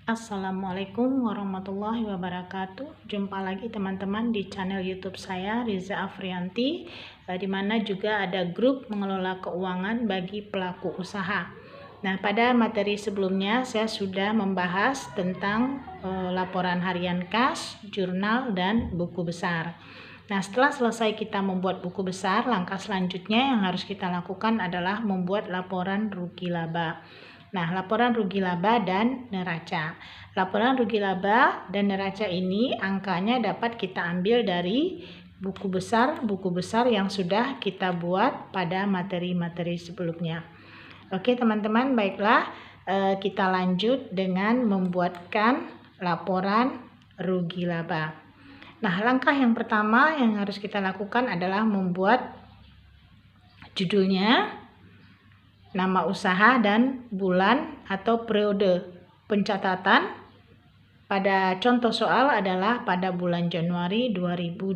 Assalamualaikum warahmatullahi wabarakatuh. Jumpa lagi teman-teman di channel YouTube saya, Riza Afrianti, di mana juga ada grup mengelola keuangan bagi pelaku usaha. Nah, pada materi sebelumnya saya sudah membahas tentang laporan harian kas, jurnal, dan buku besar. Nah, setelah selesai kita membuat buku besar, langkah selanjutnya yang harus kita lakukan adalah membuat laporan rugi laba. Nah, laporan rugi laba dan neraca. Laporan rugi laba dan neraca ini angkanya dapat kita ambil dari buku besar yang sudah kita buat pada materi-materi sebelumnya. Oke teman-teman, baiklah, kita lanjut dengan membuatkan laporan rugi laba. Nah, langkah yang pertama yang harus kita lakukan adalah membuat judulnya, nama usaha, dan bulan atau periode pencatatan. Pada contoh soal adalah pada bulan Januari 2020.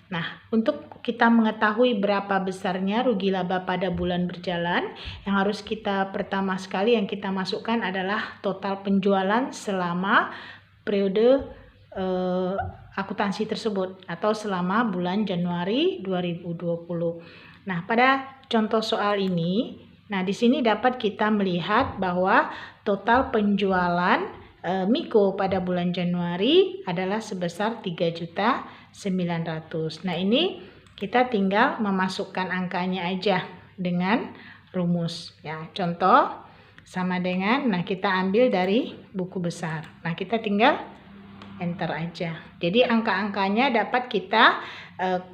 Nah, untuk kita mengetahui berapa besarnya rugi laba pada bulan berjalan, yang harus kita pertama sekali yang kita masukkan adalah total penjualan selama periode akuntansi tersebut atau selama bulan Januari 2020. Nah, pada contoh soal ini, nah di sini dapat kita melihat bahwa total penjualan Miko pada bulan Januari adalah sebesar 3.900.000. Nah, ini kita tinggal memasukkan angkanya aja dengan rumus ya. Contoh sama dengan, nah kita ambil dari buku besar. Nah, kita tinggal enter aja. Jadi angka-angkanya dapat kita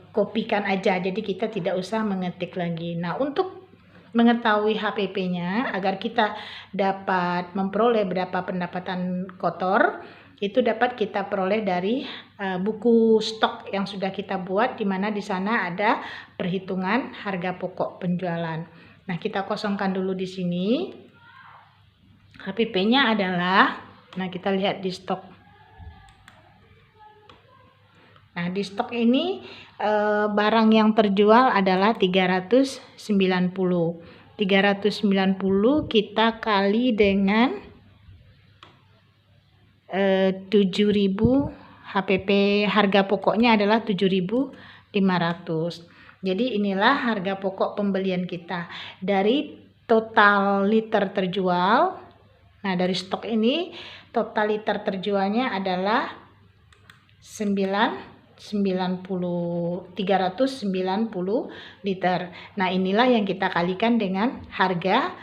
kopikan aja. Jadi kita tidak usah mengetik lagi. Nah, untuk mengetahui HPP-nya agar kita dapat memperoleh berapa pendapatan kotor, itu dapat kita peroleh dari buku stok yang sudah kita buat, di mana di sana ada perhitungan harga pokok penjualan. Nah, kita kosongkan dulu di sini. HPP-nya adalah, nah kita lihat di stok. Nah, di stok ini barang yang terjual adalah 390. 390 kita kali dengan 7.000, HPP harga pokoknya adalah 7.500. Jadi inilah harga pokok pembelian kita. Dari total liter terjual, nah dari stok ini total liter terjualnya adalah 390 liter. Nah, inilah yang kita kalikan dengan harga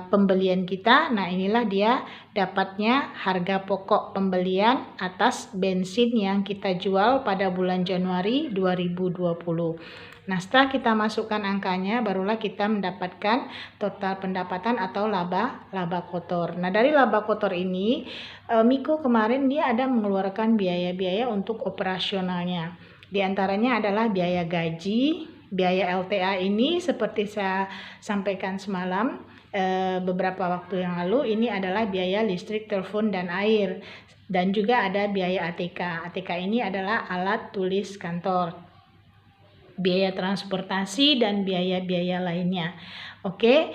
pembelian kita. Nah, inilah dia dapatnya harga pokok pembelian atas bensin yang kita jual pada bulan Januari 2020. Nah, setelah kita masukkan angkanya, barulah kita mendapatkan total pendapatan atau laba kotor. Nah, dari laba kotor ini, Miko kemarin dia ada mengeluarkan biaya-biaya untuk operasionalnya. Di antaranya adalah biaya gaji, biaya LTA ini seperti saya sampaikan semalam beberapa waktu yang lalu, ini adalah biaya listrik, telepon, dan air. Dan juga ada biaya ATK. ATK ini adalah alat tulis kantor, biaya transportasi, dan biaya-biaya lainnya. Oke,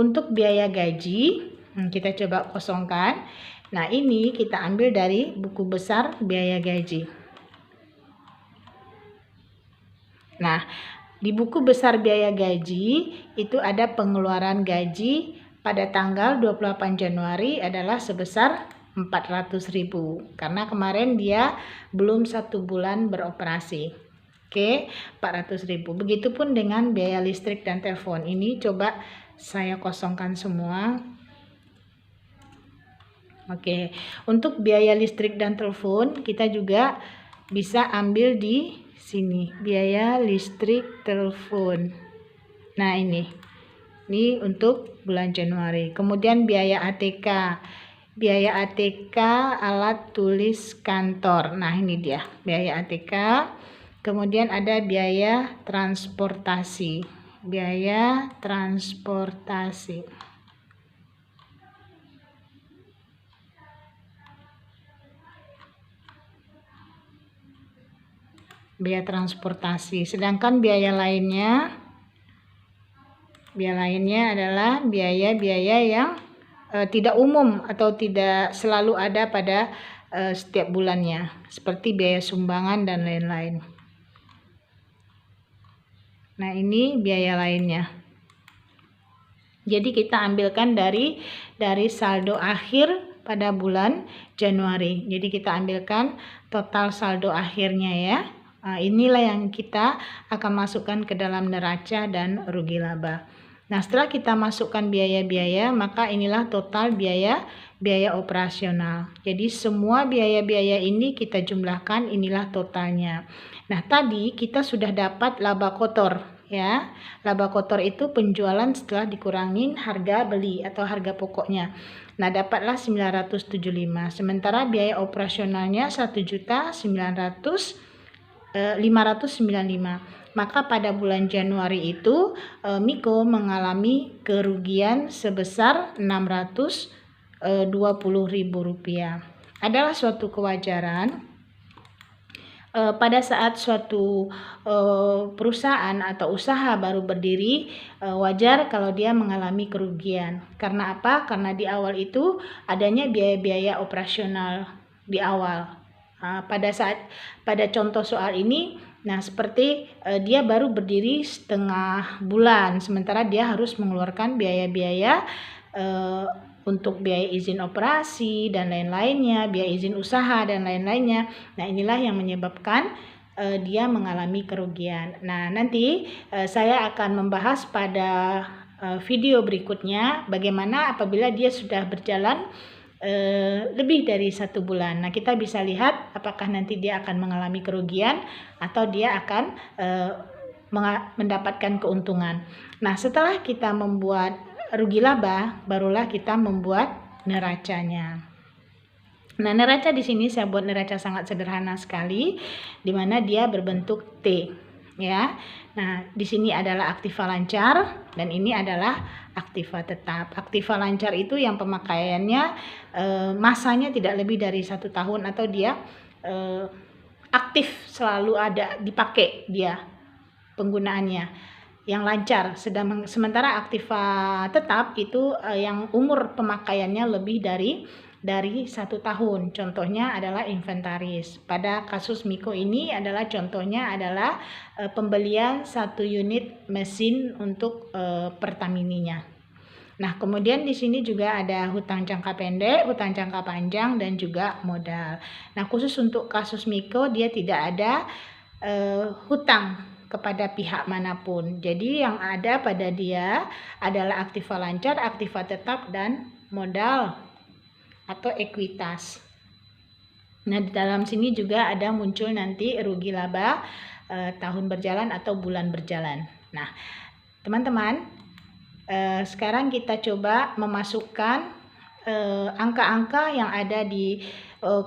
untuk biaya gaji kita coba kosongkan. Nah, ini kita ambil dari buku besar biaya gaji. Nah, di buku besar biaya gaji itu ada pengeluaran gaji pada tanggal 28 Januari adalah sebesar 400.000 karena kemarin dia belum 1 bulan beroperasi. Oke, 400.000. Begitupun dengan biaya listrik dan telepon. Ini coba saya kosongkan semua. Oke, untuk biaya listrik dan telepon kita juga bisa ambil di sini, biaya listrik telepon. Nah, ini untuk bulan Januari. Kemudian biaya ATK. Biaya ATK alat tulis kantor. Nah, ini dia biaya ATK. Kemudian ada biaya transportasi. Biaya transportasi. Biaya transportasi. Sedangkan biaya lainnya adalah biaya-biaya yang tidak umum atau tidak selalu ada pada setiap bulannya, seperti biaya sumbangan dan lain-lain. Nah, ini biaya lainnya. Jadi kita ambilkan dari saldo akhir pada bulan Januari. Jadi kita ambilkan total saldo akhirnya ya. Nah, inilah yang kita akan masukkan ke dalam neraca dan rugi laba. Nah, setelah kita masukkan biaya-biaya, maka inilah total biaya operasional. Jadi semua biaya-biaya ini kita jumlahkan, inilah totalnya. Nah, tadi kita sudah dapat laba kotor ya. Laba kotor itu penjualan setelah dikurangin harga beli atau harga pokoknya. Nah, dapatlah 975. Sementara biaya operasionalnya 1.595. Maka pada bulan Januari itu Miko mengalami kerugian sebesar Rp620.000. Adalah suatu kewajaran pada saat suatu perusahaan atau usaha baru berdiri, wajar kalau dia mengalami kerugian. Karena apa? Karena di awal itu adanya biaya-biaya operasional di awal. Pada contoh soal ini, nah seperti dia baru berdiri setengah bulan, sementara dia harus mengeluarkan biaya-biaya untuk biaya izin operasi dan lain-lainnya, biaya izin usaha dan lain-lainnya. Nah, inilah yang menyebabkan dia mengalami kerugian. Nah, nanti saya akan membahas pada video berikutnya bagaimana apabila dia sudah berjalan lebih dari 1 bulan. Nah, kita bisa lihat apakah nanti dia akan mengalami kerugian atau dia akan mendapatkan keuntungan. Nah, setelah kita membuat rugi laba, barulah kita membuat neracanya. Nah, neraca di sini saya buat neraca sangat sederhana sekali, di mana dia berbentuk T, ya. Nah, di sini adalah aktiva lancar dan ini adalah aktiva tetap. Aktiva lancar itu yang pemakaiannya masanya tidak lebih dari 1 tahun atau dia aktif selalu ada dipakai dia penggunaannya yang lancar. Sementara aktiva tetap itu yang umur pemakaiannya lebih dari 1 tahun. Contohnya adalah inventaris. Pada kasus Miko ini adalah contohnya adalah pembelian 1 unit mesin untuk Pertamininya. Nah, kemudian di sini juga ada hutang jangka pendek, hutang jangka panjang, dan juga modal. Nah, khusus untuk kasus Miko dia tidak ada hutang kepada pihak manapun. Jadi yang ada pada dia adalah aktiva lancar, aktiva tetap, dan modal atau ekuitas. Nah, di dalam sini juga ada muncul nanti rugi laba tahun berjalan atau bulan berjalan. Nah, teman-teman, sekarang kita coba memasukkan angka-angka yang ada di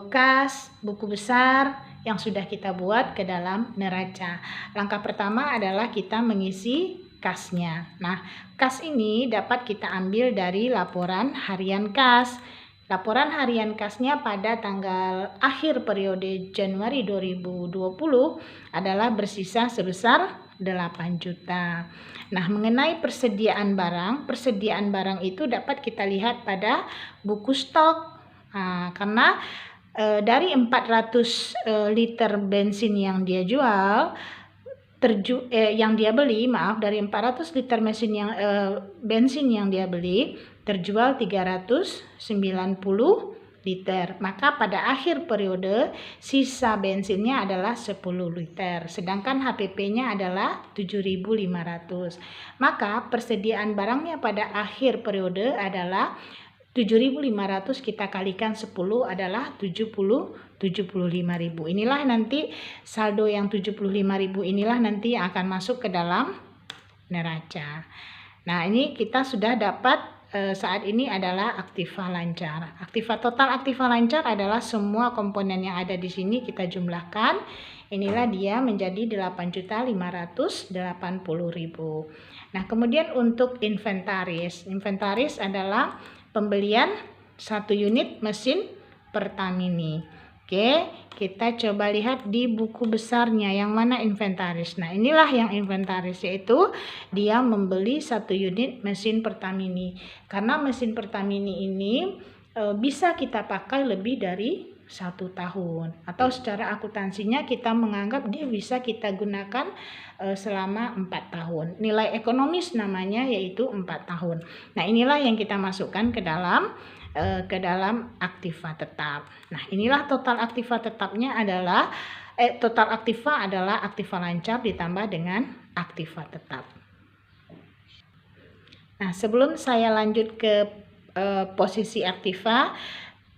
kas buku besar yang sudah kita buat ke dalam neraca. Langkah pertama adalah kita mengisi kasnya. Nah, kas ini dapat kita ambil dari laporan harian kas. Laporan harian kasnya pada tanggal akhir periode Januari 2020 adalah bersisa sebesar 8 juta. Nah, mengenai persediaan barang itu dapat kita lihat pada buku stok. Nah, karena dari 400 liter bensin yang dia jual, yang dia beli, dari 400 liter bensin yang dia beli, terjual 390 liter. Maka pada akhir periode sisa bensinnya adalah 10 liter, sedangkan HPP-nya adalah 7.500. Maka persediaan barangnya pada akhir periode adalah 7.500 kita kalikan 10 adalah 75.000. Inilah nanti saldo yang 75.000 inilah nanti yang akan masuk ke dalam neraca. Nah, ini kita sudah dapat saat ini adalah aktiva lancar. Total aktiva lancar adalah semua komponen yang ada di sini kita jumlahkan. Inilah dia menjadi 8.580.000. Nah, kemudian untuk inventaris adalah pembelian 1 unit mesin Pertamini. Oke, kita coba lihat di buku besarnya yang mana inventaris. Nah, inilah yang inventaris, yaitu dia membeli 1 unit mesin Pertamini. Karena mesin Pertamini ini bisa kita pakai lebih dari 1 tahun, atau secara akuntansinya kita menganggap dia bisa kita gunakan selama 4 tahun. Nilai ekonomis namanya yaitu 4 tahun. Nah, inilah yang kita masukkan ke dalam aktiva tetap. Nah, inilah total aktiva tetapnya adalah total aktiva adalah aktiva lancar ditambah dengan aktiva tetap. Nah, sebelum saya lanjut ke posisi aktiva,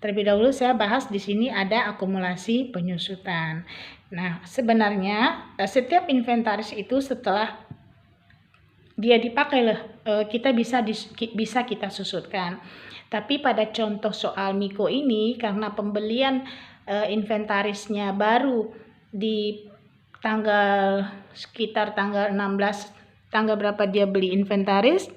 terlebih dahulu saya bahas di sini ada akumulasi penyusutan. Nah, sebenarnya setiap inventaris itu setelah dia dipakai kita bisa kita susutkan. Tapi pada contoh soal Miko ini, karena pembelian inventarisnya baru di sekitar tanggal 16, tanggal berapa dia beli inventaris?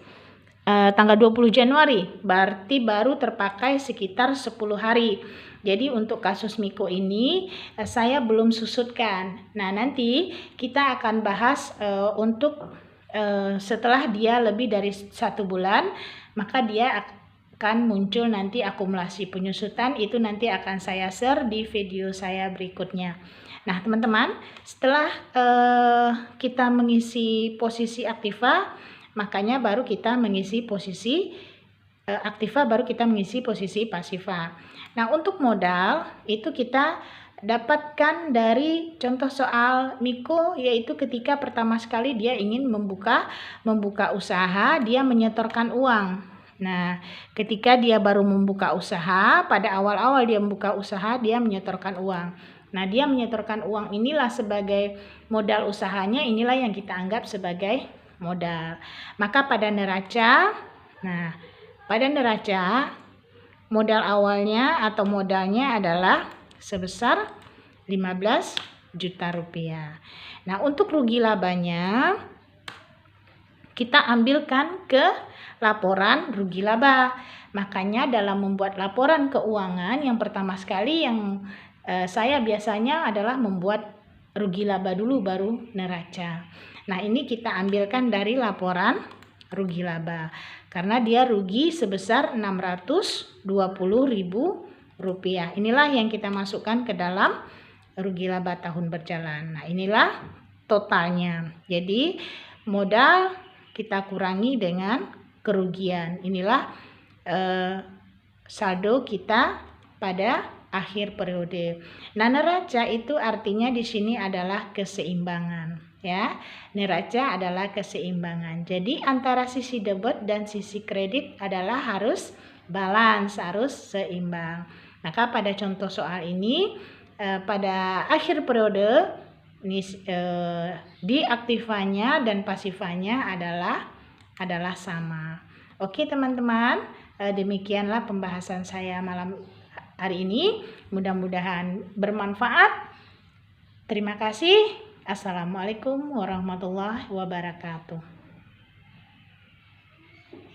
Tanggal 20 Januari, berarti baru terpakai sekitar 10 hari. Jadi untuk kasus Miko ini saya belum susutkan. Nah, nanti kita akan bahas untuk setelah dia lebih dari 1 bulan, maka dia akan muncul nanti akumulasi penyusutan. Itu nanti akan saya share di video saya berikutnya. Nah, teman-teman, setelah kita mengisi posisi aktiva, makanya baru kita mengisi posisi aktiva, baru kita mengisi posisi pasiva. Nah, untuk modal itu kita dapatkan dari contoh soal Miko, yaitu ketika pertama sekali dia ingin membuka usaha, dia menyetorkan uang. Nah, ketika dia baru membuka usaha, pada awal-awal dia membuka usaha, dia menyetorkan uang. Nah, dia menyetorkan uang inilah sebagai modal usahanya, inilah yang kita anggap sebagai modal. Maka pada neraca, modal awalnya atau modalnya adalah sebesar 15 juta rupiah. Nah, untuk rugi labanya kita ambilkan ke laporan rugi laba. Makanya dalam membuat laporan keuangan, yang pertama sekali yang saya biasanya adalah membuat rugi laba dulu, baru neraca. Nah, ini kita ambilkan dari laporan rugi laba. Karena dia rugi sebesar 620.000 rupiah. Inilah yang kita masukkan ke dalam rugi laba tahun berjalan. Nah, inilah totalnya. Jadi modal kita kurangi dengan kerugian. Inilah saldo kita pada akhir periode. Nah, neraca itu artinya di sini adalah keseimbangan, ya. Neraca adalah keseimbangan. Jadi antara sisi debit dan sisi kredit adalah harus balance, harus seimbang. Maka pada contoh soal ini pada akhir periode di aktivanya dan pasifanya adalah sama. Oke, teman-teman, demikianlah pembahasan saya malam hari ini. Mudah-mudahan bermanfaat. Terima kasih. Assalamualaikum warahmatullahi wabarakatuh.